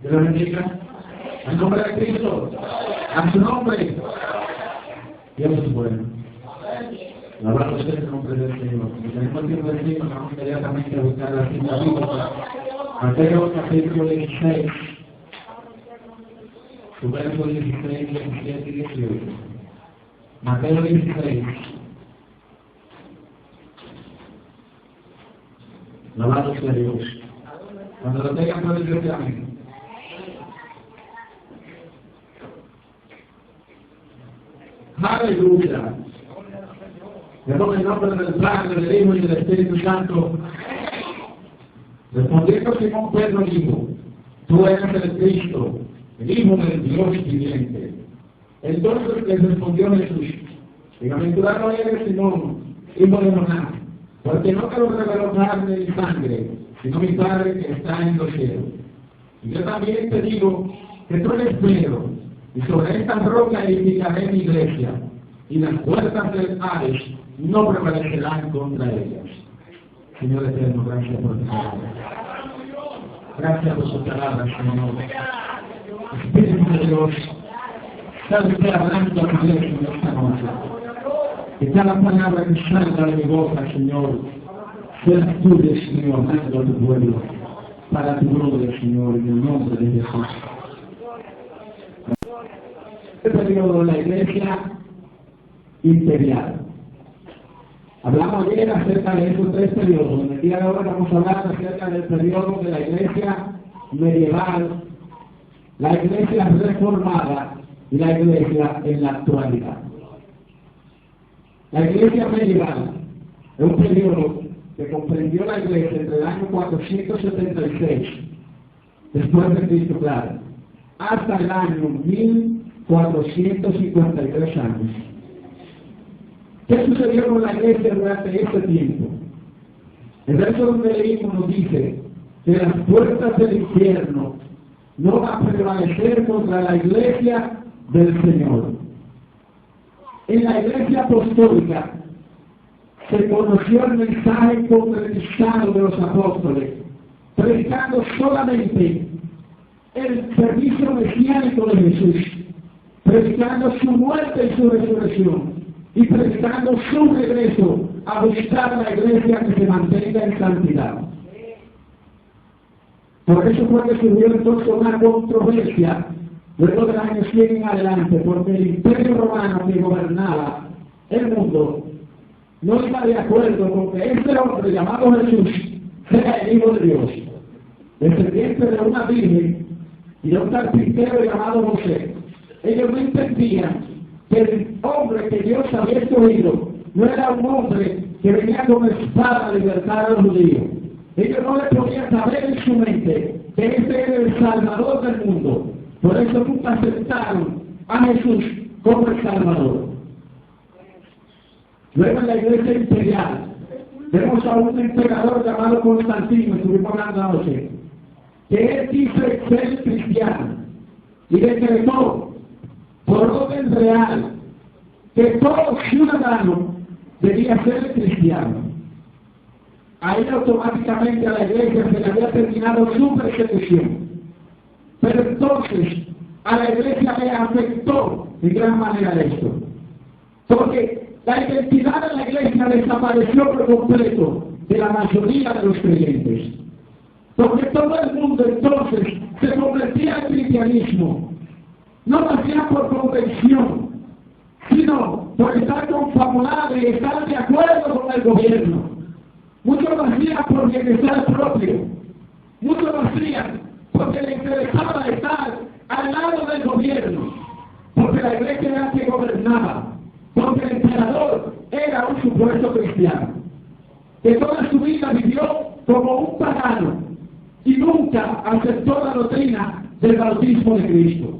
Que lo bendiga. En nombre de Cristo. A su nombre. Dios es bueno. Hablamos del nombre del Señor. Y tenemos que decir, vamos inmediatamente a buscar la cita bíblica. Mateo capítulo 16. Su verso 16, 17 y 18. Mateo 16. Alabado sea Dios. Cuando lo tengan pueden decir amén. Aleluya. En el nombre del Padre, del Hijo y del Espíritu Santo. Respondiendo Simón Pedro dijo: Tú eres el Cristo, el Hijo del Dios viviente. Entonces les respondió Jesús: Bienaventurado eres Simón, hijo de Jonás, porque no te lo reveló carne ni sangre, sino mi Padre que está en los cielos. Y yo también te digo que tú eres Pedro, y sobre esta roca edificaré mi iglesia, y las puertas del Hades no prevalecerán contra ellas. Señor eterno, gracias por tu palabra. Gracias por su palabra, Señor. Espíritu de Dios, está usted hablando a tu iglesia en esta noche. Que cada palabra que salga de mi boca, Señor, sea tuya, Señor, hablando a tu pueblo, para tu gloria, Señor, en el nombre de Jesús. Este periodo de la iglesia imperial. Hablamos ayer acerca de esos tres periodos. En el día de hoy vamos a hablar acerca del periodo de la iglesia medieval, la iglesia reformada y la iglesia en la actualidad. La iglesia medieval es un periodo que comprendió la iglesia entre el año 476 después de Cristo, claro, hasta el año 1453 años. ¿Qué sucedió con la iglesia durante este tiempo? El verso donde leímos nos dice que las puertas del infierno no van a prevalecer contra la iglesia del Señor. En la iglesia apostólica se conoció el mensaje concretizado de los apóstoles, predicando solamente el servicio mesiánico de Jesús, predicando su muerte y su resurrección, y predicando su regreso a buscar la iglesia que se mantenga en santidad. Por eso fue que surgió entonces una controversia luego del año 100 en adelante, porque el imperio romano que gobernaba el mundo no iba de acuerdo con que este hombre llamado Jesús sea el Hijo de Dios, descendiente de una virgen y de un carpintero llamado José. Ellos no entendían que el hombre que Dios había escogido no era un hombre que venía con espada a libertar a los judíos. Ellos no le podían saber en su mente que ese era el Salvador del mundo. Por eso nunca aceptaron a Jesús como el Salvador. Luego en la iglesia imperial vemos a un emperador llamado Constantino, estuvimos hablando anoche, que él dice ser cristiano y decretó por orden real que todo ciudadano debía ser cristiano. Ahí automáticamente a la iglesia se le había terminado su persecución. Pero entonces a la iglesia le afectó de gran manera esto, porque la identidad de la iglesia desapareció por completo de la mayoría de los creyentes, porque todo el mundo entonces se convertía al cristianismo, no lo hacía por convención, sino por estar confabulado y estar de acuerdo con el gobierno. Muchos lo hacían por bienestar propio, muchos lo hacían porque le interesaba estar al lado del gobierno, porque la iglesia era la que gobernaba, porque el emperador era un supuesto cristiano, que toda su vida vivió como un pagano y nunca aceptó la doctrina del bautismo de Cristo.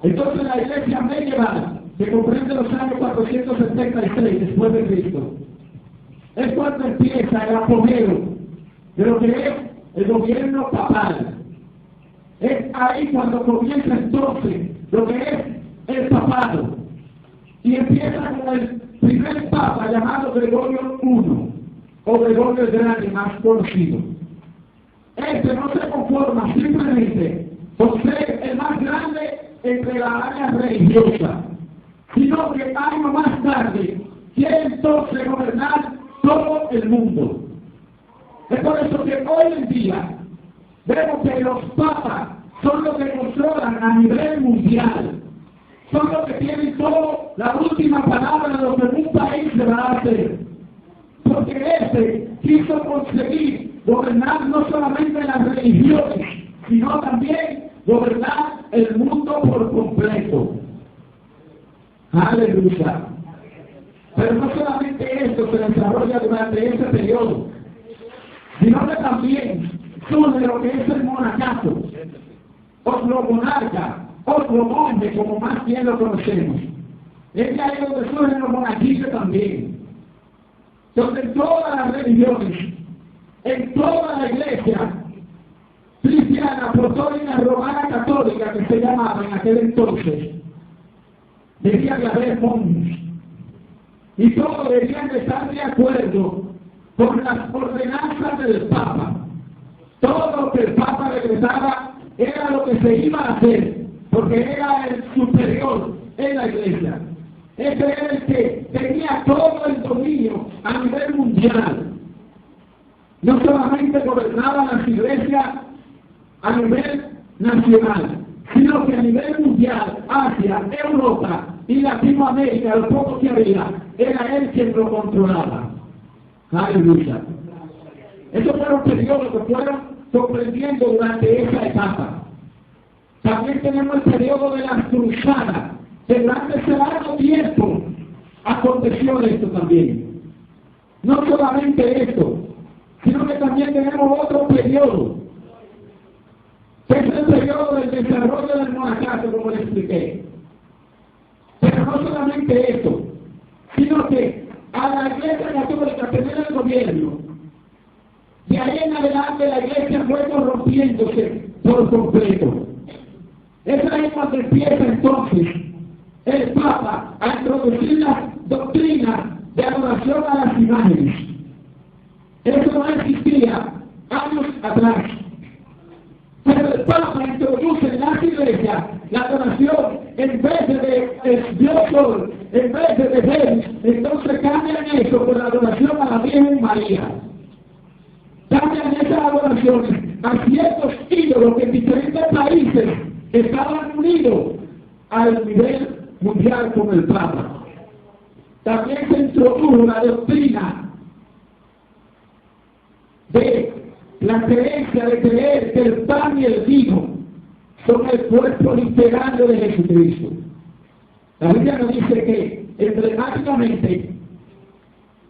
Entonces la iglesia medieval, que comprende los años 476 después de Cristo, es cuando empieza el apogeo de lo que es el gobierno papal. Es ahí cuando comienza entonces lo que es el papado. Y empieza con el primer papa llamado Gregorio I, o Gregorio el Grande más conocido. Este no se conforma simplemente por ser el más grande entre la área religiosa, sino que años más tarde quiere entonces gobernar todo el mundo. Es por eso que hoy en día vemos que los papas son los que controlan a nivel mundial, son los que tienen toda la última palabra de lo que un país se va a hacer, porque este quiso conseguir gobernar no solamente las religiones, sino también gobernar el mundo por completo. Aleluya. Pero no solamente esto se desarrolla durante ese periodo, sino que también surge lo que es el monacato, otro monarca, otro monje, como más bien lo conocemos. Es ahí donde surgen los monaquillos también, donde en todas las religiones, en toda la iglesia cristiana, apostólica, romana, católica, que se llamaba en aquel entonces, debía de haber monjes. Y todos debían de estar de acuerdo con las ordenanzas del Papa. Todo lo que el Papa decretaba era lo que se iba a hacer, porque era el superior en la iglesia. Ese era el que tenía todo el dominio a nivel mundial. No solamente gobernaba las iglesias a nivel nacional, sino que a nivel mundial, Asia, Europa y Latinoamérica, lo poco que había, era él quien lo controlaba. Aleluya. Esos fueron periodos que fueron comprendiendo durante esa etapa. También tenemos el periodo de las cruzadas, que durante ese largo tiempo aconteció esto también. No solamente esto, sino que también tenemos otro periodo, que es el periodo del desarrollo del monacato, como les expliqué. Pero no solamente esto, sino que a la iglesia católica tener el gobierno, de ahí en adelante la iglesia fue corrompiéndose por completo. Es ahí cuando empieza entonces el Papa a introducir la doctrina de adoración a las imágenes. Eso no existía años atrás. Pero el Papa introduce en las iglesias la adoración en vez de Dios Sol, en vez de Venus, entonces cambian eso por la adoración a la Virgen María. Cambian esas adoraciones a ciertos ídolos que en diferentes países estaban unidos al nivel mundial con el Papa. También se introdujo la doctrina de la creencia de creer que el pan y el vino son el cuerpo literario de Jesucristo. La Biblia nos dice que emblemáticamente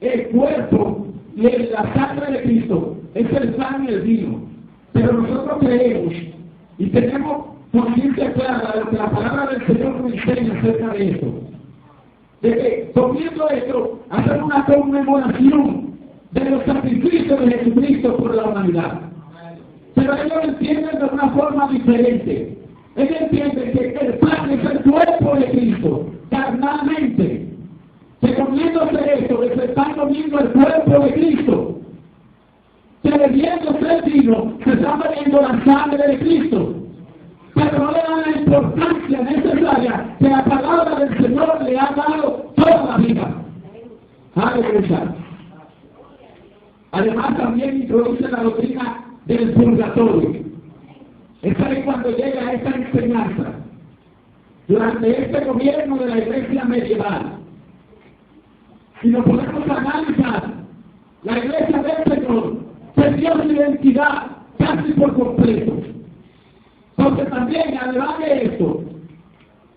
el cuerpo y la sangre de Cristo es el pan y el vino. Pero nosotros creemos y tenemos conciencia clara de lo que la palabra del Señor nos enseña acerca de esto. De que comiendo esto, hacer una conmemoración de los sacrificios de Jesucristo por la humanidad. Pero ellos lo entienden de una forma diferente. Ellos entienden que el pan es el cuerpo de Cristo, carnalmente. Que comiéndose esto, que se están comiendo el cuerpo de Cristo. Que bebiéndose el vino, se está bebiendo la sangre de Cristo. Pero no le dan la importancia necesaria que la palabra del Señor le ha dado toda la vida. Aleluya. Además también introduce la doctrina del purgatorio. Es ahí cuando llega a esta enseñanza. Durante este gobierno de la iglesia medieval, si nos podemos analizar, la iglesia del Señor perdió su identidad casi por completo. Porque también, además de esto,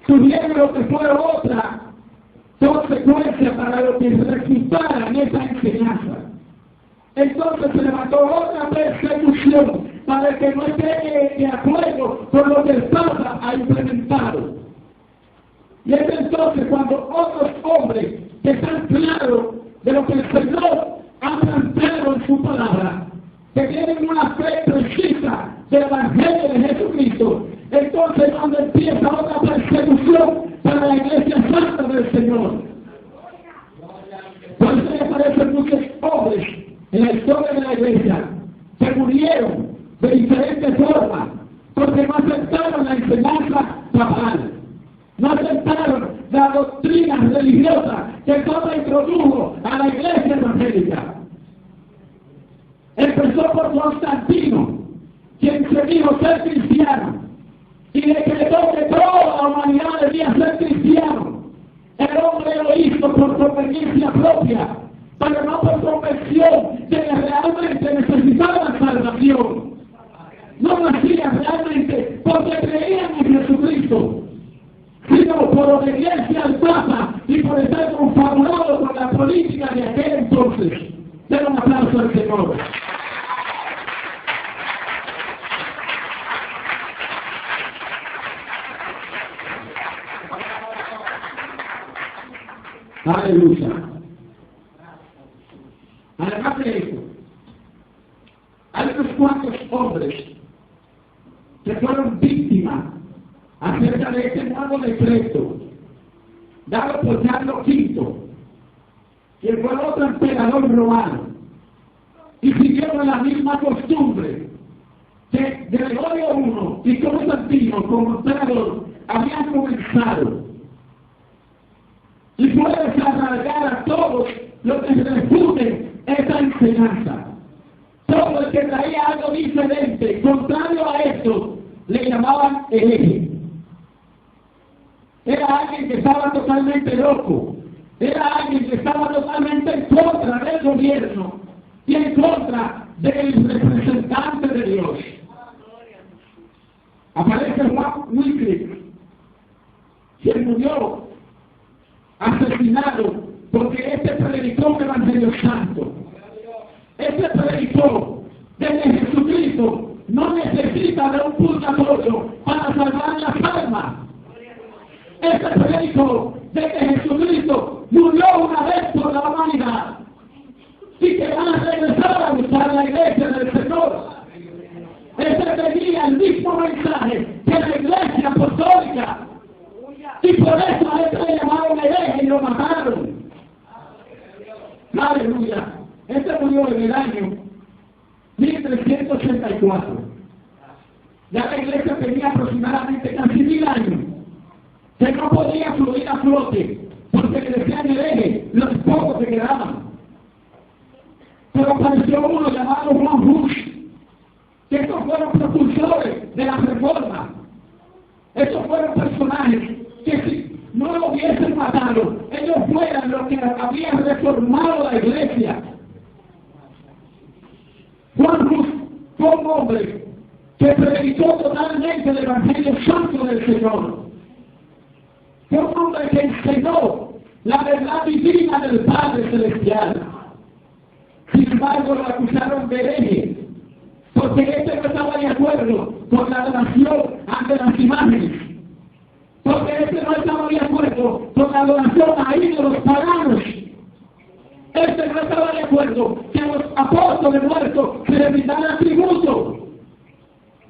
tuvieron lo que fue otra consecuencia para lo que resultara en esa enseñanza. Entonces se levantó otra persecución para el que no esté de acuerdo con lo que el Papa ha implementado. Y es entonces cuando otros hombres que están claros de lo que el Señor ha planteado en su palabra, que tienen una fe precisa del Evangelio de Jesucristo, entonces cuando empieza otra persecución para la iglesia santa del Señor. Por eso le aparecen muchos hombres en la historia de la iglesia que murieron de diferentes formas, porque no aceptaron la enseñanza papal, no aceptaron la doctrina religiosa que todo introdujo a la iglesia evangélica. Empezó por Constantino, quien se dijo ser cristiano, y decretó que toda la humanidad debía ser cristiano. El hombre lo hizo por conveniencia propia, pero no por convicción de que realmente necesitaban salvación. No lo hacían realmente porque creían en Jesucristo, sino por obediencia al Papa y por estar confabulado con la política de aquel entonces. Den un aplauso al Señor. Aleluya. Además de eso, hay unos cuantos hombres que fueron víctimas acerca de este nuevo decreto dado por Carlos V, que fue otro emperador romano, y siguieron la misma costumbre que Gregorio I y Constantino como emperador habían comenzado. Y puedes alargar a todos los que refuten esta enseñanza. Todo el que traía algo diferente, contrario a esto, le llamaban hereje. Era alguien que estaba totalmente loco. Era alguien que estaba totalmente en contra del gobierno y en contra del representante de Dios. Aparece Juan Wycliffe, quien murió asesinado porque este predicó un evangelio santo. Este predicó de que Jesucristo no necesita de un purgatorio para salvar las almas. Este predicó de que Jesucristo murió una vez por la humanidad y que van a regresar a buscar la iglesia del Señor. Este tenía el mismo mensaje que la iglesia apostólica. Y por eso a este le llamaron hereje y lo mataron. Aleluya. Este murió en el año 1384. Ya la iglesia tenía aproximadamente casi 1000 años que no podía fluir a flote porque le decían hereje los pocos que quedaban. Pero apareció uno llamado Juan Hus, que estos fueron propulsores de la reforma. Estos fueron personajes que si no lo hubiesen matado, ellos fueran los que habían reformado la iglesia. Juan Hus fue un hombre que predicó totalmente el evangelio santo del Señor. Fue un hombre que enseñó la verdad divina del Padre Celestial. Sin embargo, lo acusaron de hereje, porque este no estaba de acuerdo con la adoración ante las imágenes. Porque este no estaba de acuerdo con la adoración a ídolos paganos. Este no estaba de acuerdo que a los apóstoles muertos se les brindara tributo.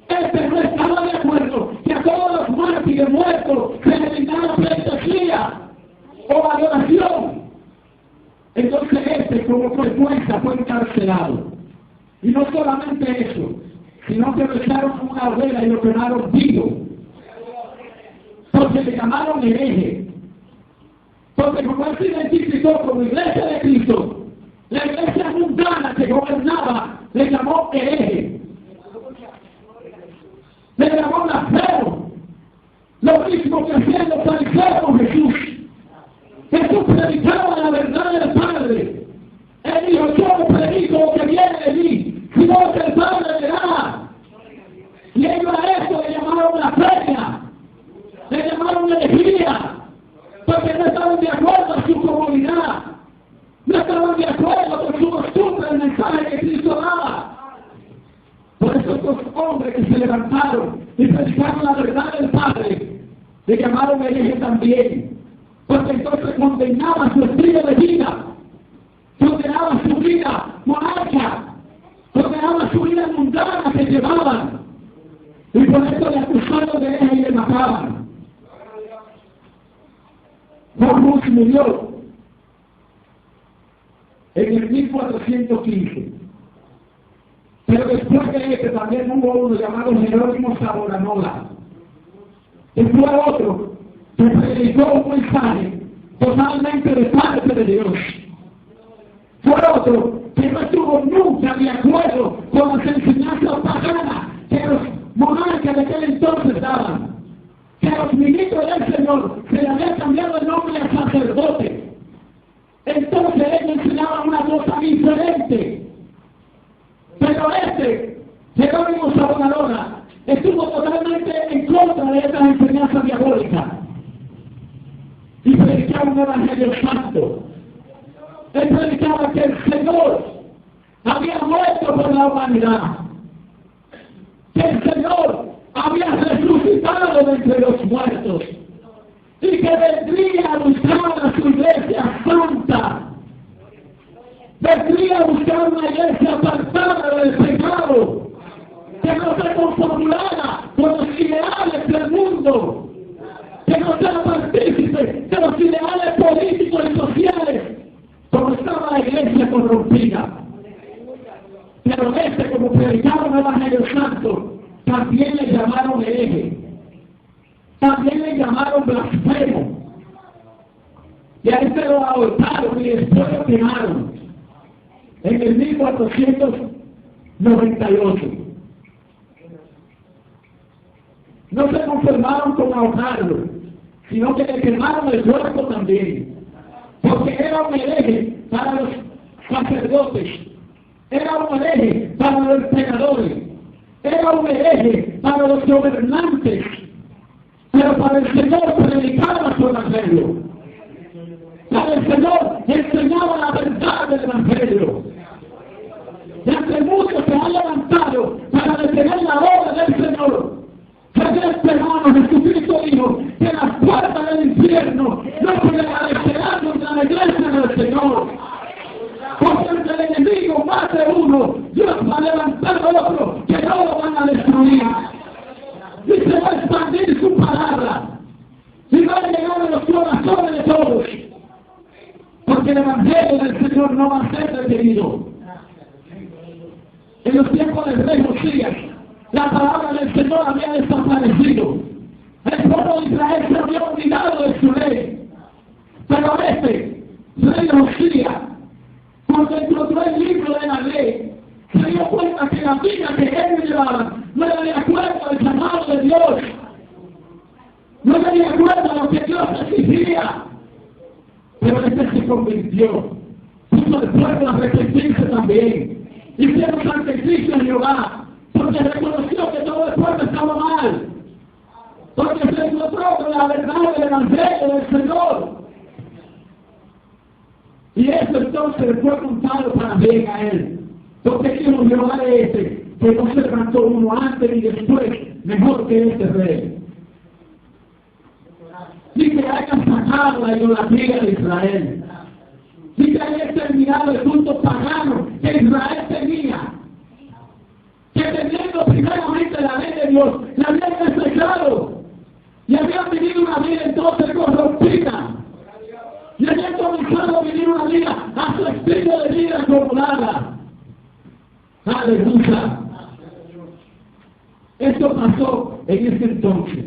Este no estaba de acuerdo que a todos los mártires muertos se les brindara pleitesía o adoración. Entonces este, como consecuencia, fue encarcelado. Y no solamente eso, sino que lo echaron en una hoguera y lo quemaron vivo. Porque le llamaron hereje. Porque como él se identificó como iglesia de Cristo, la iglesia mundana que gobernaba le llamó hereje. Le llamó blasfemo. Lo mismo que hacían los fariseos con Jesús. Jesús predicaba la verdad del Padre. Él dijo, yo no predico lo que viene de mí, sino que el Padre le da. Y ellos a esto le llamaron blasfemia. Le llamaron herejía, porque no estaban de acuerdo a su comunidad, no estaban de acuerdo con su costumbre, el mensaje que Cristo daba. Por eso estos hombres que se levantaron y predicaron la verdad del Padre, le llamaron hereje también, porque entonces condenaban su estilo de vida, condenaban su vida monarca, condenaban su vida mundana que llevaban, y por eso le acusaron de hereje y le mataban. Juan Hus murió en el 1415 Pero después de este también hubo uno llamado Jerónimo Savonarola. Y fue otro que predicó un mensaje totalmente de parte de Dios. Fue otro que no estuvo nunca de acuerdo con las enseñanzas paganas que los monarcas de aquel entonces daban. Que a los ministros del Señor se le había cambiado el nombre a sacerdote. Entonces ellos enseñaban una cosa diferente. Pero Jerónimo Savonarola, estuvo totalmente en contra de estas enseñanzas diabólicas. Y predicaba un evangelio santo. Él predicaba que el Señor había muerto por la humanidad. Que el Señor había resucitado de entre los muertos. Y que vendría a buscar a su iglesia santa. Vendría a buscar una iglesia apartada del pecado, que no se conformara con los ideales del mundo, que no sea partícipe de los ideales políticos y sociales, como estaba la iglesia corrompida. Pero como predicaba el Evangelio Santo, también le llamaron hereje, también le llamaron blasfemo, y a este lo ahorcaron y después lo quemaron. En el 1498. No se conformaron con ahorcarlo, sino que le quemaron el cuerpo también. Porque era un hereje para los sacerdotes, era un hereje para los pecadores, era un hereje para los gobernantes, pero para el Señor predicaba su evangelio. Para el Señor enseñaba la verdad del evangelio. Y ante muchos se han levantado para detener la obra del Señor. Pero esperamos, Jesucristo dijo que las puertas del infierno no prevalecerán contra la iglesia del Señor. Porque entre el enemigo más de uno, Dios va a levantar otro que no lo van a destruir. Y se va a expandir su palabra. Y va a llegar a los corazones de todos. Porque el evangelio del Señor no va a ser detenido. En los tiempos del rey Josías, la palabra del Señor había desaparecido. El pueblo de Israel se había olvidado de su ley. Pero rey Josías, cuando encontró el libro de la ley, se dio cuenta que la vida que él llevaba no era de acuerdo al llamado de Dios. No era de acuerdo a lo que Dios exigía. Pero se convirtió. Puso el pueblo a arrepentirse también. Hicieron sacrificio en Jehová, porque reconoció que todo el pueblo estaba mal. Porque se encontró con la verdad del evangelio del Señor. Y eso entonces fue contado para bien a él. Porque dijo Jehová de que no se levantó uno antes y después, mejor que este rey. Y que hayan sacado la idolatría de Israel. Y que hayan terminado el culto pagano que Israel tenía. Que teniendo primeramente la ley de Dios, la habían desechado. Y habían vivido una vida entonces corrompida. Y habían comenzado a vivir una vida a su estilo de vida acomodada. Aleluya. Esto pasó en ese entonces.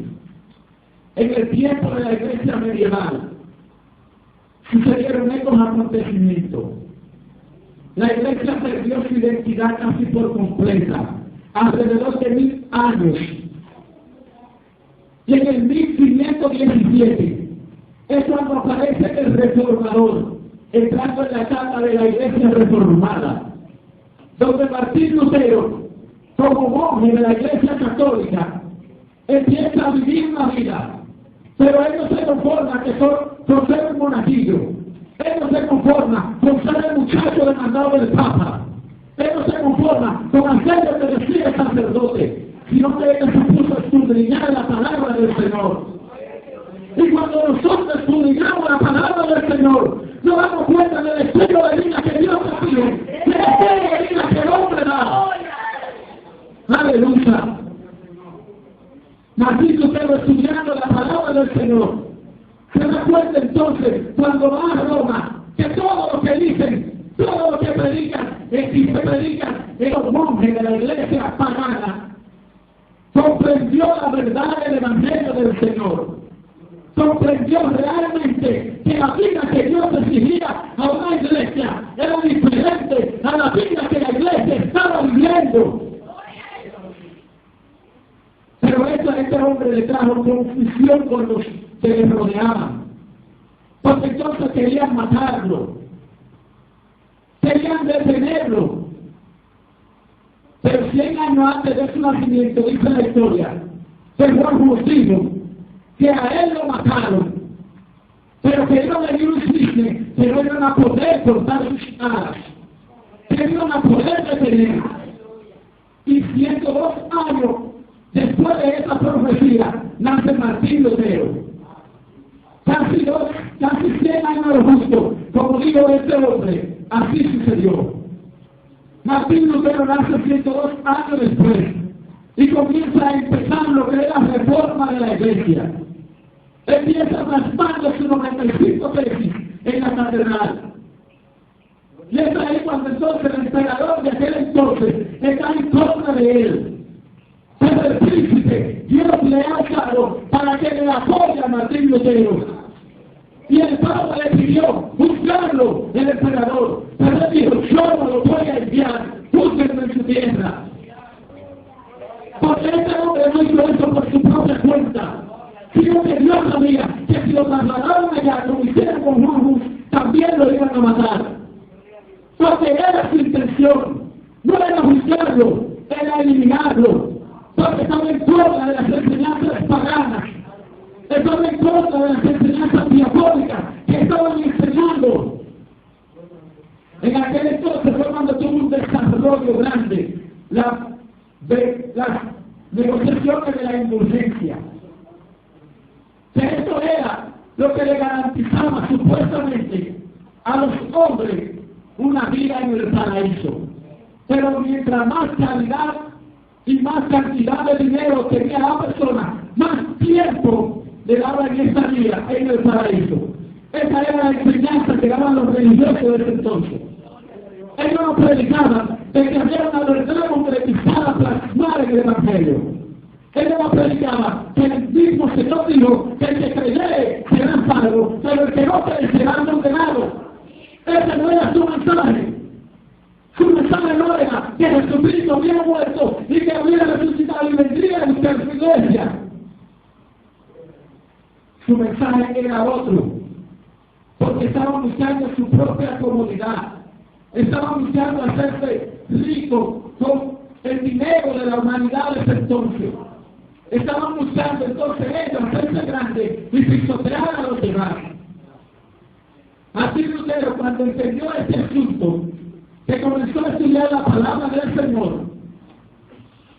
En el tiempo de la iglesia medieval sucedieron estos acontecimientos. La iglesia perdió su identidad casi por completa, alrededor de 1000 años. Y en el 1517 es cuando aparece el reformador, entrando en la etapa de la iglesia reformada, donde Martín Lutero, como monje de la iglesia católica, empieza a vivir una vida. Pero él no se conforma con ser un monaguillo. Él no se conforma con ser el muchacho demandado del Papa. Él no se conforma con hacer lo que decía el sacerdote, sino que él se puso a escudriñar la palabra del Señor. Y cuando nosotros escudriñamos la palabra del Señor, nos damos cuenta del estilo de vida que Dios nos pide, del estilo de vida que el hombre da. Aleluya. Martín Lutero, estudiando la palabra del Señor, se da cuenta entonces, cuando va a Roma, que todo lo que dicen Todo lo que predican, se predican en los monjes de la iglesia pagana, comprendió la verdad del Evangelio del Señor. Comprendió realmente que la vida que Dios exigía a una iglesia era diferente a la vida que la iglesia estaba viviendo. Pero este hombre le trajo confusión con los que le rodeaban, porque entonces querían matarlo, querían detenerlo. Pero 100 años antes de su nacimiento, dice la historia, que fue conocido que a él lo mataron, pero que iban a venir un cisne, que no iban a poder cortar sus alas, que iban a poder detener. Y 102 años después de esa profecía, nace Martín Lutero. Casi 100 años justo, como dijo este hombre, así sucedió. Martín Lutero nace 102 años después y comienza a empezar lo que es la reforma de la iglesia. Empieza raspando sus 95 tesis en la catedral. Y es ahí cuando entonces el emperador de aquel entonces está en contra de él. Pero el príncipe, Dios le ha dado para que le apoye a Martín Lutero. Y el Papa le pidió buscarlo, el emperador. Pero él dijo, yo no lo voy a enviar, búsquenlo en su tierra. Porque este hombre no hizo eso por su propia cuenta, sino que Dios sabía que si lo trasladaron allá, como hicieron con Juan Hus, también lo iban a matar. Porque era su intención, no era buscarlo, era eliminarlo. Porque estaba en contra de las enseñanzas paganas, estaba en contra de las enseñanzas diabólicas que estaban enseñando. En aquel entonces fue cuando tuvo un desarrollo grande las negociaciones de la indulgencia. Que esto era lo que le garantizaba supuestamente a los hombres una vida en el paraíso. Pero mientras más calidad y más cantidad de dinero tenía la persona, más tiempo le daba en esta vida en el paraíso. Esa era la enseñanza que daban los religiosos de ese entonces. Ellos no predicaban de que había una verdad concretizada, plasmada en el Evangelio. Ellos no predicaban que el mismo Señor dijo que el que creyere será salvo, pero el que no cree será condenado. Ese no era su mensaje. Su mensaje no era que Jesucristo había muerto y que había resucitado y vendría a buscar su iglesia. Su mensaje era otro, porque estaban buscando su propia comodidad. Estaban buscando hacerse rico con el dinero de la humanidad de ese entonces. Estaban buscando entonces ellos hacerse grandes y pisotear a los demás. Así Lutero, cuando entendió este asunto, que comenzó a estudiar la palabra del Señor,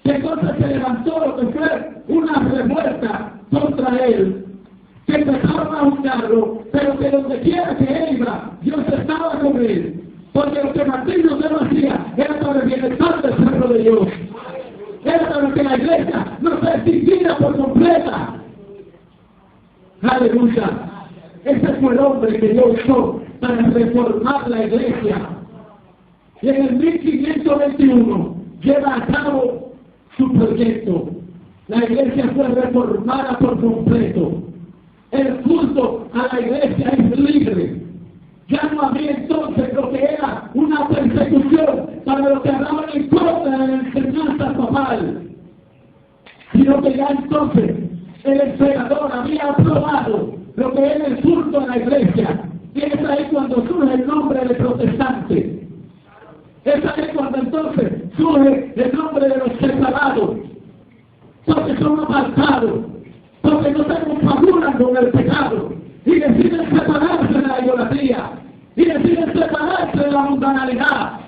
que entonces se levantó lo que fue una revuelta contra él, que empezaron a buscarlo, pero que donde quiera que él iba, Dios estaba con él. Porque lo que Martín Lutero hacía era para el bienestar del pueblo de Dios. Era para que la iglesia no se extinguiera por completa. Aleluya. Ese fue el hombre que Dios usó para reformar la iglesia. Y en el 1521 lleva a cabo su proyecto. La iglesia fue reformada por completo. El culto a la iglesia es libre. Ya no había entonces lo que era una persecución para los que hablaban en contra de la enseñanza papal, sino que ya entonces el emperador había aprobado lo que era el culto a la iglesia. Y es ahí cuando surge el nombre de protestante. Es ahí cuando entonces surge el nombre de los separados, porque son apartados, porque no se confabulan con el pecado y deciden separarse de la idolatría y deciden separarse de la mundanalidad,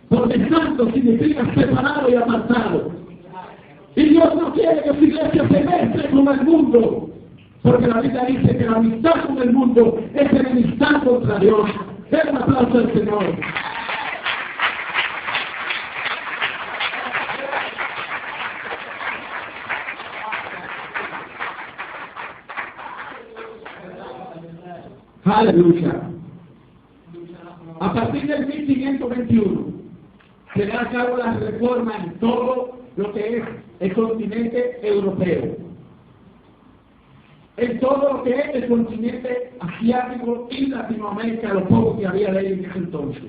porque santo significa separado y apartado. Y Dios no quiere que su iglesia se mezcle con el mundo, porque la Biblia dice que la amistad con el mundo es enemistad contra Dios. Den un aplauso al Señor. Aleluya. A partir del 1521 se da a cabo la reforma en todo lo que es el continente europeo, en todo lo que es el continente asiático y Latinoamérica, lo poco que había de ahí en ese entonces.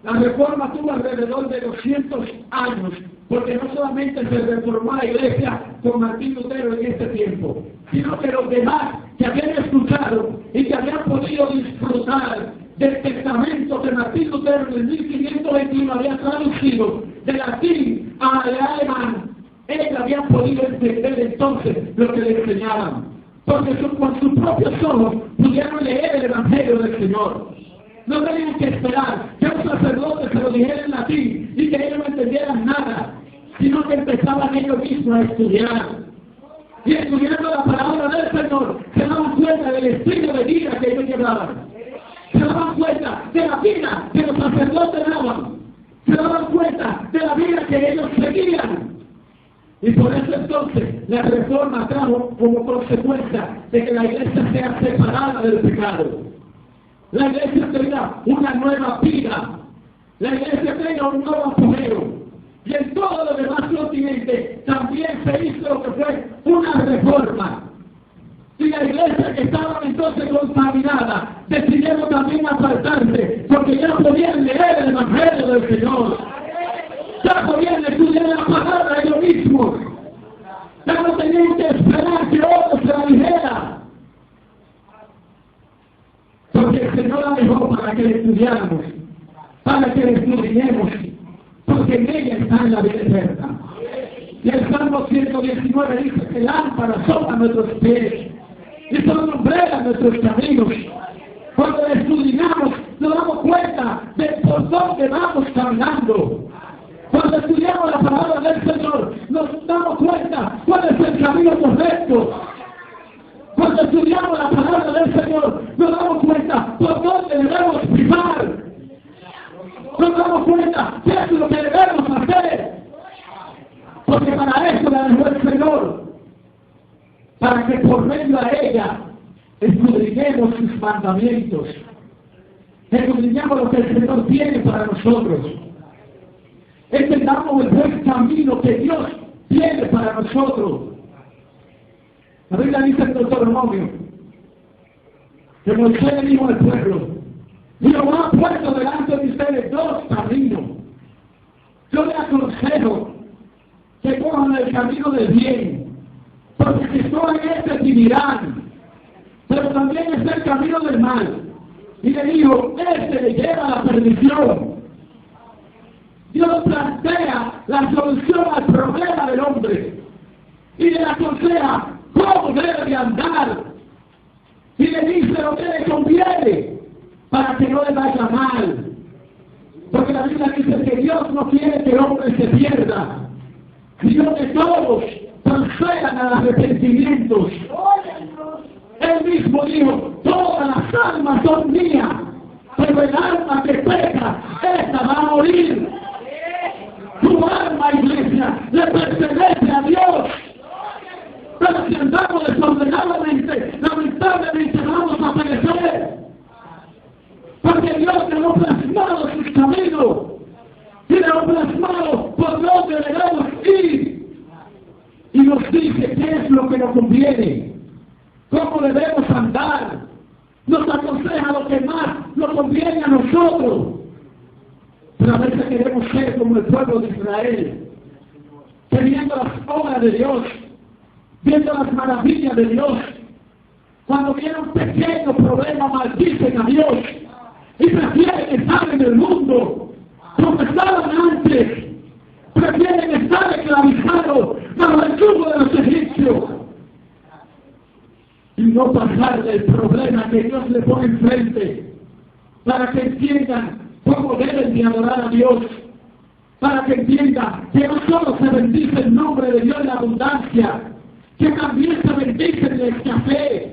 La reforma tuvo alrededor de 200 años, porque no solamente se reformó la iglesia con Martín Lutero en este tiempo, sino que los demás que habían escuchado y que habían podido disfrutar del testamento que Martín Lutero en el 1521 había traducido de latín al alemán, ellos habían podido entender entonces lo que le enseñaban, porque con sus propios ojos pudieron leer el Evangelio del Señor. No tenían que esperar que un sacerdote se lo dijera en latín y que ellos no entendieran nada, sino que empezaban ellos mismos a estudiar. Y estudiando la palabra del Señor, se daban cuenta del estilo de vida que ellos llevaban. Se daban cuenta de la vida que los sacerdotes daban. Se daban cuenta de la vida que ellos seguían. Y por eso entonces la reforma trajo como consecuencia de que la iglesia sea separada del pecado. La iglesia tenga una nueva vida. La iglesia tenga un nuevo apogeo. Y en todo lo demás continente también se hizo lo que fue una reforma. Y la iglesia que estaba entonces contaminada decidieron también apartarse, porque ya podían leer el Evangelio del Señor. Ya podían estudiar la palabra ellos mismos. Ya no tenían que esperar que otro se la dijera. Porque el Señor la dejó para que la estudiáramos, para que la estudiemos, porque en ella está en la vida eterna. Y el Salmo 119 dice que lámparas son a nuestros pies y son lumbreras a nuestros caminos. Cuando la estudiamos nos damos cuenta de por dónde vamos caminando. Cuando estudiamos la palabra del Señor nos damos cuenta cuál es el camino correcto. Cuando estudiamos la palabra del Señor, nos damos cuenta por dónde debemos pisar. Nos damos cuenta qué es lo que debemos hacer. Porque para eso la dejó el Señor. Para que por medio a ella escudriñemos sus mandamientos. Escudriñemos lo que el Señor tiene para nosotros. Entendamos el buen camino que Dios tiene para nosotros. La Biblia dice en Deuteronomio que Moisés le dijo al pueblo: Jehová ha puesto delante de ustedes dos caminos. Yo les aconsejo que cojan el camino del bien, porque si son en este vivirán, pero también es el camino del mal. Y le dijo: este le lleva a la perdición. Dios plantea la solución al problema del hombre y le aconseja cómo debe de andar, y le dice lo que le conviene para que no le vaya mal, porque la Biblia dice que Dios no quiere que el hombre se pierda, sino que todos procedan al arrepentimiento. Él mismo dijo: todas las almas son mías, pero el alma que peca, esta va a morir. Tu alma, iglesia, le pertenece a Dios. Pero si andamos desordenadamente, lamentablemente vamos a perecer. Porque Dios te lo ha plasmado sus caminos. Y le ha plasmado por donde debemos ir. Y nos dice qué es lo que nos conviene. Cómo debemos andar. Nos aconseja lo que más nos conviene a nosotros. Pero a veces queremos ser como el pueblo de Israel, que viendo las obras de Dios, viendo las maravillas de Dios, cuando viene un pequeño problema maldicen a Dios y prefieren estar en el mundo como estaban antes, prefieren estar esclavizados bajo el yugo de los egipcios y no pasar del problema que Dios le pone enfrente, para que entiendan cómo deben de adorar a Dios, para que entiendan que no solo se bendice el nombre de Dios en la abundancia, que también se bendice en la escasez.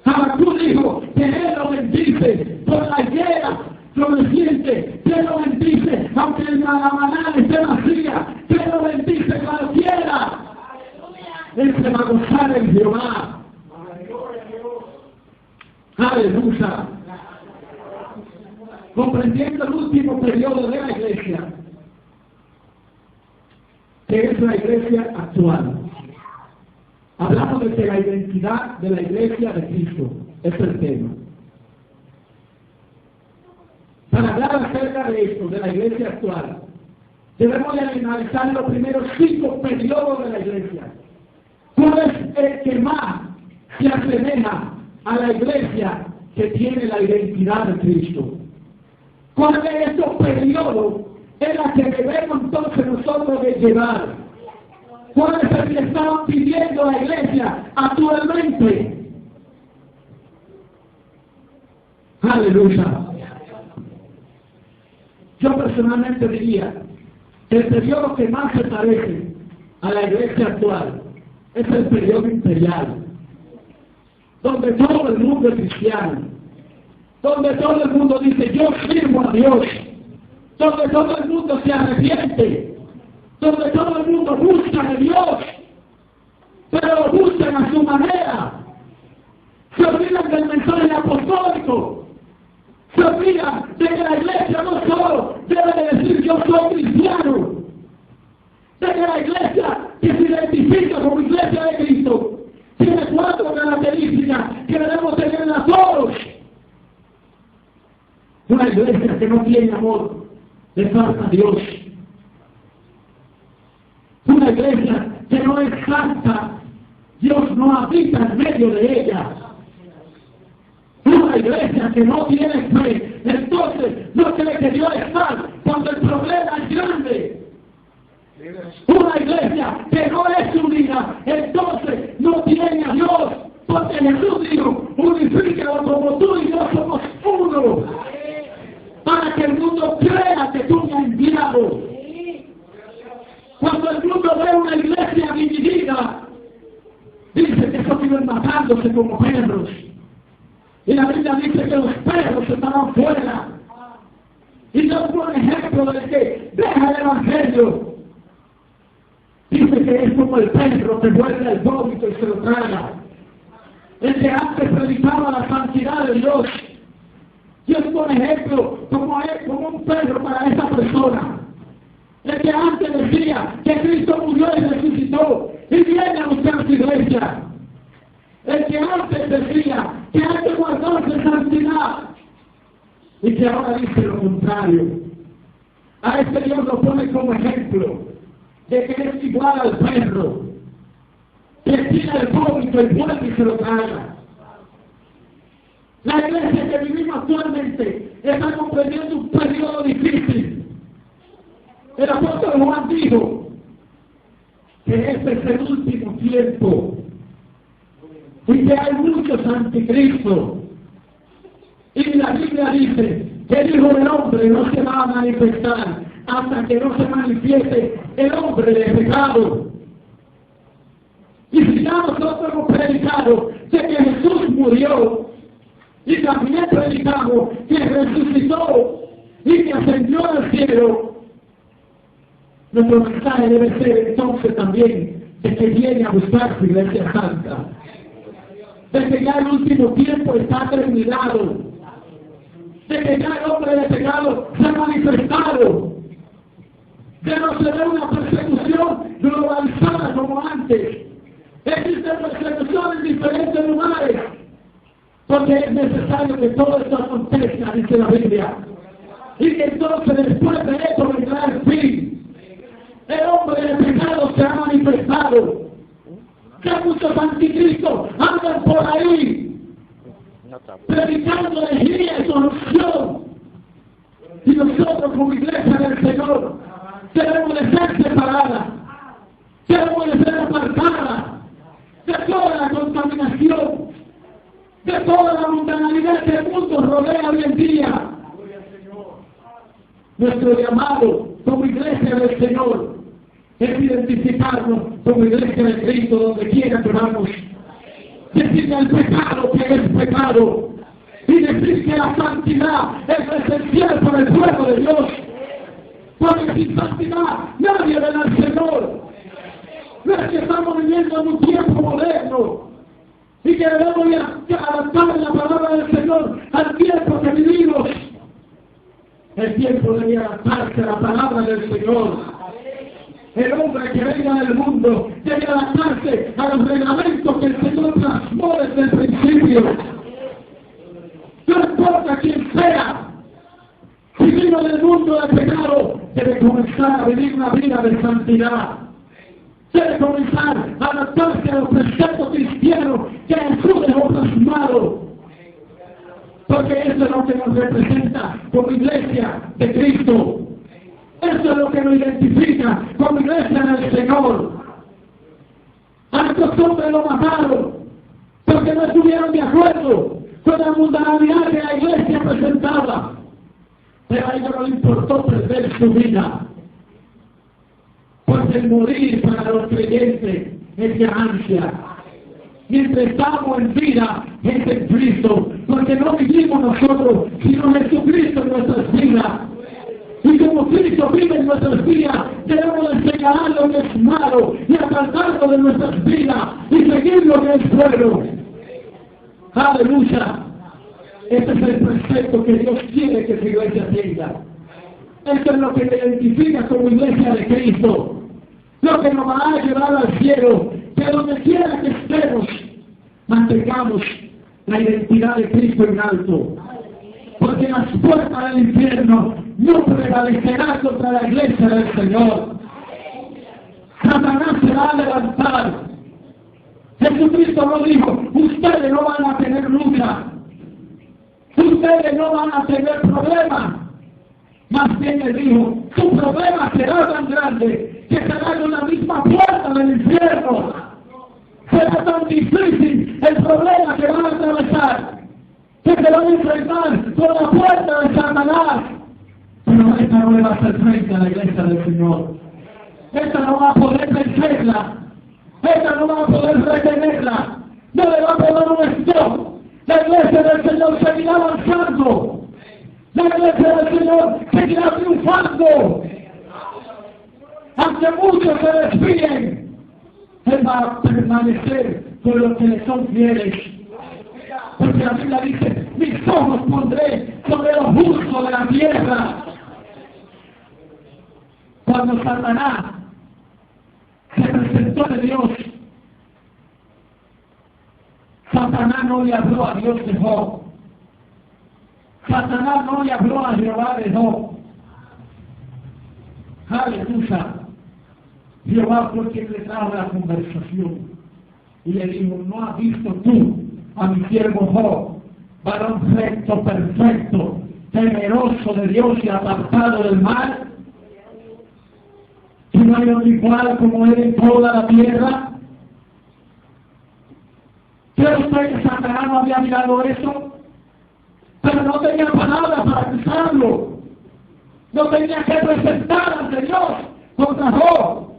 Habacuc dijo que Él lo bendice por la higuera floreciente, que lo bendice aunque la maná esté vacía, que lo bendice cualquiera. Él se va a gozar en Jehová. Aleluya. comprendiendo el último periodo de la iglesia, que es la iglesia actual. Hablamos de que la identidad de la iglesia de Cristo es el tema. Para hablar acerca de esto, de la iglesia actual, debemos de analizar los primeros 5 periodos de la iglesia. ¿Cuál es el que más se asemeja a la iglesia que tiene la identidad de Cristo? ¿Cuál de estos periodos es la que debemos entonces nosotros de llevar? ¿Cuál es el que están pidiendo la iglesia actualmente? Aleluya. Yo personalmente diría que el periodo que más se parece a la iglesia actual es el periodo imperial, donde todo el mundo es cristiano, donde todo el mundo dice yo sirvo a Dios, donde todo el mundo se arrepiente, donde todo el mundo busca a Dios, pero lo buscan a su manera. Se olvidan del mensaje apostólico, se olvidan de que la iglesia no solo debe de decir yo soy cristiano, de que la iglesia que se identifica como iglesia de Cristo tiene 4 características que debemos tener a todos. Una iglesia que no tiene amor le falta a Dios. Una iglesia que no es santa, Dios no habita en medio de ella. Una iglesia que no tiene fe, entonces no cree que Dios está cuando el problema es grande. Una iglesia que no es unida, entonces no tiene a Dios, porque Jesús dijo, unifícalo como tú y yo somos uno, para que el mundo crea que tú me has enviado. Cuando el mundo ve una iglesia dividida, dice que esos viven matándose como perros. Y la Biblia dice que los perros estaban fuera. Y yo pongo un ejemplo de que deja el evangelio. Dice que es como el perro que vuelve el vómito y se lo traga. El que antes predicaba la santidad de Dios. Dios pone ejemplo como un perro para esa persona. El que antes decía que Cristo murió y resucitó y viene a buscar su iglesia. El que antes decía que hay que guardarse santidad y que ahora dice lo contrario. A este Dios lo pone como ejemplo de que es igual al perro, que tira el vómito y vuelve y se lo traga. La iglesia que vivimos actualmente está comprendiendo un periodo difícil. El apóstol Juan dijo que este es el último tiempo y que hay muchos anticristos. Y la Biblia dice que el Hijo del Hombre no se va a manifestar hasta que no se manifieste el hombre de pecado. Y si ya nosotros hemos predicado de que Jesús murió, y también predicamos que resucitó y que ascendió al cielo, nuestro mensaje debe ser entonces también de que viene a buscar su iglesia santa, de que ya el último tiempo está terminado, de que ya el hombre de pecado se ha manifestado, que no se ve una persecución globalizada como antes. Existe persecución en diferentes lugares, porque es necesario que todo esto acontezca, dice la Biblia, y que entonces después de esto vendrá el fin. El hombre de pecado se ha manifestado, que muchos anticristos andan por ahí predicando herejía y corrupción, y nosotros como iglesia del Señor debemos de ser separadas, debemos de ser apartadas de toda la contaminación, de toda la mundanalidad que el mundo rodea hoy en día. Nuestro llamado como iglesia del Señor es identificarnos como iglesia de Cristo donde quiera que vamos. Decirle al pecado que es pecado y decir que la santidad es esencial para el pueblo de Dios. Porque sin santidad nadie verá al Señor. No es que estamos viviendo en un tiempo moderno y que debemos adaptar la palabra del Señor al tiempo que vivimos. El tiempo debe adaptarse a la palabra del Señor. El hombre que venga del mundo debe adaptarse a los reglamentos que el Señor plasmó desde el principio. No importa quién sea, si vino del mundo de pecado, debe comenzar a vivir una vida de santidad. Debe comenzar a adaptarse a los preceptos cristianos que Jesús dejó plasmado. Porque eso es lo que nos representa como iglesia de Cristo. Eso es lo que nos identifica como iglesia del Señor. A estos hombres lo mataron porque no estuvieron de acuerdo con la mundanalidad que la iglesia presentaba. Pero a ellos no les importó perder su vida. Porque el morir para los creyentes es ganancia. Mientras estamos en vida es en Cristo, porque no vivimos nosotros, sino Jesucristo en nuestras vidas. Y como Cristo vive en nuestras vidas, debemos de señalar lo que es malo y apartarlo de nuestras vidas y seguir lo que es bueno. Aleluya. Este es el precepto que Dios quiere que su iglesia tenga. Esto es lo que te identifica como iglesia de Cristo. Lo que nos va a llevar al cielo, que donde quiera que estemos, mantengamos la identidad de Cristo en alto. Porque las puertas del infierno no prevalecerán contra la iglesia del Señor. Satanás se va a levantar. Jesucristo no dijo, ustedes no van a tener lucha. Ustedes no van a tener problemas. Más bien le dijo, tu problema será tan grande que será con la misma puerta del infierno. Será tan difícil el problema que van a atravesar, que se van a enfrentar con la puerta de Satanás. Pero esta no le va a hacer frente a la iglesia del Señor. Esta no va a poder vencerla. Esta no va a poder retenerla. No le va a poder un stop. La iglesia del Señor seguirá avanzando. La iglesia del Señor seguirá triunfando. Aunque muchos se desvíen, Él va a permanecer con los que le son fieles. Porque la Biblia dice, mis ojos pondré sobre los justos de la tierra. Cuando Satanás se presentó de Dios, Satanás no le habló a Dios de Job. Satanás no le habló a Jehová de Job. Aleluya. Jehová fue quien le trajo la conversación. Y le dijo, ¿no has visto tú a mi siervo Job, varón recto, perfecto, temeroso de Dios y apartado del mal? ¿Y no hay otro igual como él en toda la tierra? ¿Cree usted que Satanás no había mirado eso? Pero no tenía palabras para acusarlo. No tenía que presentar ante Dios contra Job.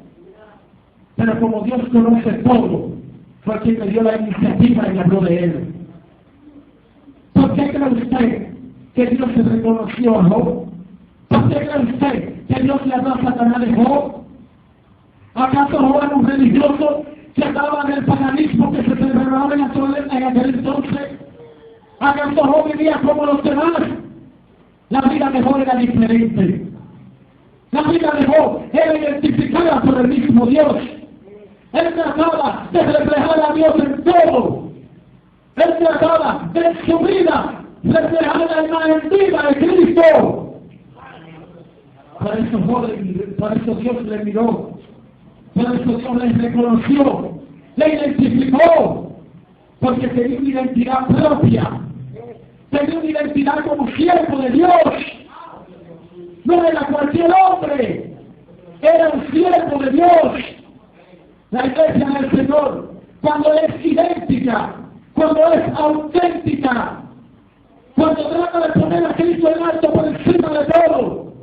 Pero como Dios conoce todo, fue quien le dio la iniciativa y habló de él. ¿Por qué cree usted que Dios se reconoció a Job? ¿Por qué cree usted que Dios le habló a Satanás de Job? ¿Acaso Job era un religioso que andaba en el paganismo que se celebraba en aquel entonces? ¿Acaso Job vivía como los demás? La vida de Job era diferente. La vida de Job era identificada por el mismo Dios. Él trataba de reflejar a Dios en todo. Él trataba de su vida reflejar la imagen viva de Cristo. Por eso Dios le miró. Por eso Dios le reconoció. Le identificó. Porque tenía una identidad propia. Tenía una identidad como siervo de Dios. No era cualquier hombre. Era un siervo de Dios. La iglesia del Señor, cuando es idéntica, cuando es auténtica, cuando trata de poner a Cristo en alto por encima de todo,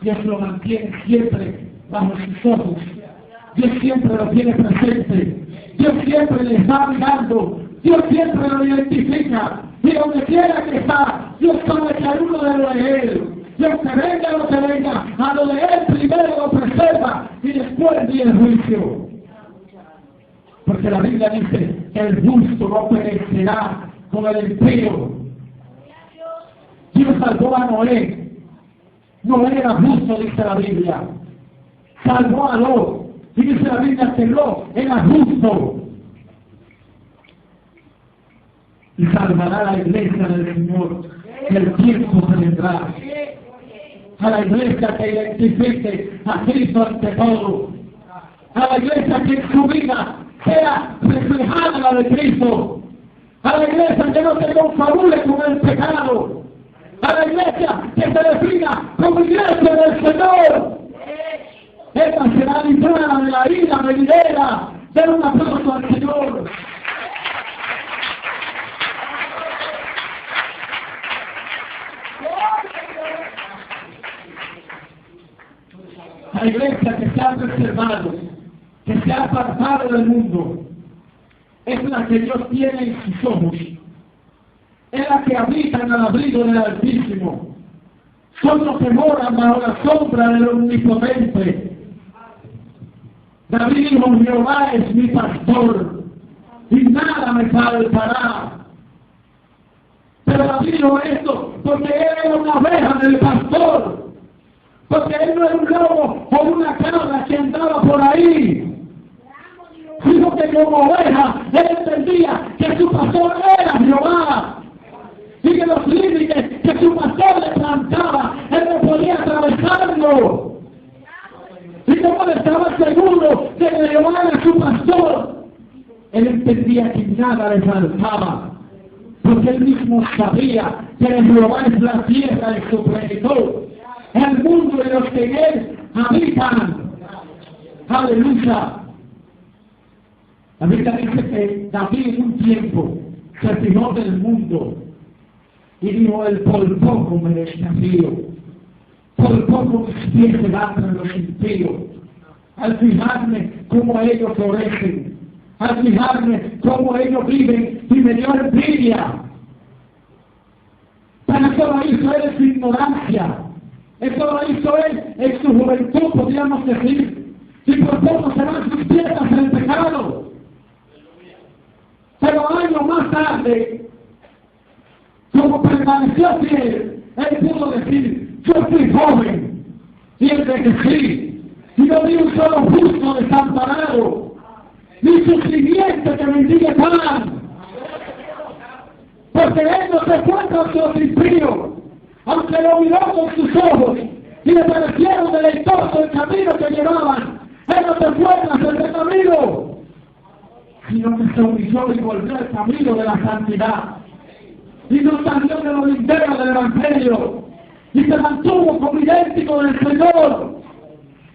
Dios lo mantiene siempre bajo sus ojos. Dios siempre lo tiene presente. Dios siempre le está mirando. Dios siempre lo identifica. Y donde quiera que está, Dios sabe que hay uno de lo de Él. Y aunque venga lo que venga, a lo de Él primero lo preserva y después viene el juicio. Porque la Biblia dice que el justo no perecerá con el impío. Dios salvó a Noé no era justo, dice la Biblia. Salvó a Lot, y dice la Biblia que Lot era justo. Y salvará la iglesia del Señor, que el tiempo se vendrá. A la iglesia que identifique a Cristo ante todo. A la iglesia que en su vida sea reflejada la de Cristo. A la iglesia que no se confabule con el pecado. A la iglesia que se defina como iglesia del Señor. Esta será librada de la ira venidera. Den un aplauso al Señor. La iglesia que se ha preservado, que se ha apartado del mundo, es la que Dios tiene en sus ojos. Es la que habita en el abrigo del Altísimo. Son los que moran bajo la sombra del Omnipotente. David dijo, Jehová es mi pastor, y nada me faltará. Pero David dijo esto porque él era una oveja del pastor. Porque él no era un lobo o una cabra que andaba por ahí. Dijo que como oveja, él entendía que su pastor era Jehová. Y que los límites que su pastor le plantaba, él no podía atravesarlo. Y como él estaba seguro de que Jehová era su pastor, él entendía que nada le faltaba. Porque él mismo sabía que Jehová es la tierra de su plenitud. El mundo y los que en él habitan. Aleluya. La Biblia dice que David en un tiempo se fijó del mundo y dijo, el por poco me desafío, por poco mis pies se bajan los impíos. Al fijarme cómo ellos florecen, al fijarme cómo ellos viven, y me dio envidia. Pero eso lo hizo él en su ignorancia. Eso lo hizo él en su juventud, podríamos decir. Y por poco se van sus piezas en el pecado. Pero años más tarde, como permaneció fiel, él pudo decir, yo fui joven y envejecí, y no vi un solo justo desamparado, ni su simiente que mendigue pan. Porque él no se fue con los impíos, aunque lo miró con sus ojos y le parecieron deleitoso el camino que llevaban. Él no se fue tras el camino, sino que se humilló y volvió al camino de la santidad. Y no salió de lo lindero del Evangelio, y se mantuvo como idéntico del Señor.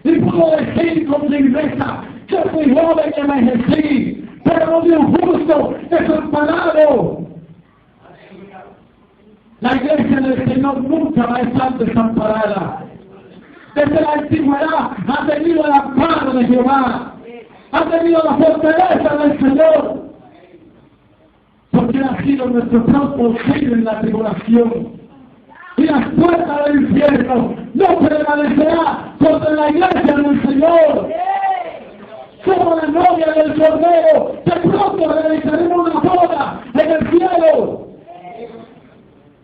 Y pudo decir con firmeza, yo fui joven y envejecí, pero no vi un justo desamparado. La iglesia del Señor nunca va a estar desamparada. Desde la antigüedad ha tenido el amparo de Jehová, ha tenido la fortaleza del Señor, porque ha sido nuestro pronto auxilio en la tribulación. Y las puertas del infierno no prevalecerá contra la iglesia del Señor. Somos la novia del Cordero, que pronto realizaremos una boda en el cielo.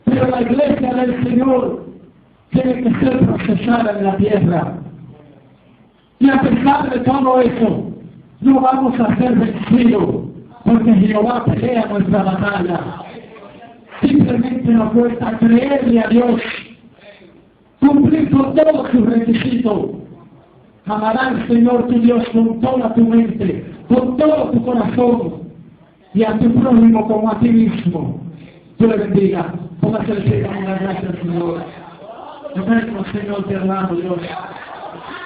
Pero la iglesia del Señor tiene que ser procesada en la tierra. Y a pesar de todo eso, no vamos a ser vencidos, porque Jehová pelea nuestra batalla. Simplemente nos cuesta creerle a Dios, cumplir con todos sus requisitos. Amarás al Señor tu Dios con toda tu mente, con todo tu corazón, y a tu prójimo como a ti mismo. Dios le bendiga. Póngase el pie, damos las gracias, Señor. Eterno Señor, te amamos, Dios.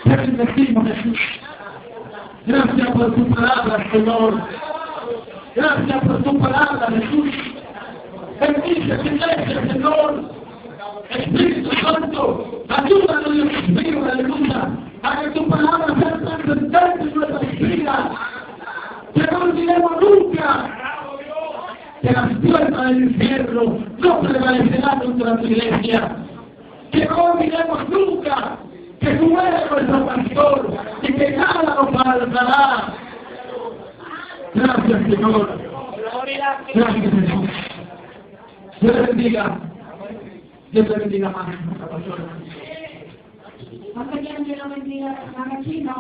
Te bendecimos, Jesús. Gracias por tu palabra, Señor. Gracias por tu palabra, Jesús. Bendice tu iglesia, Señor. Espíritu Santo, ayúdanos, Dios mío, aleluya, a que tu palabra sea trascendente en nuestras vidas. Que no olvidemos nunca que las puertas del infierno no prevalecerán contra tu iglesia. Que no olvidemos nunca que tú eres nuestro pastor y que nada nos faltará. Gracias, Señor. Gracias, Jesús. Dios te bendiga. Dios te bendiga más. ¿Cuántos quieren que yo bendiga a chino?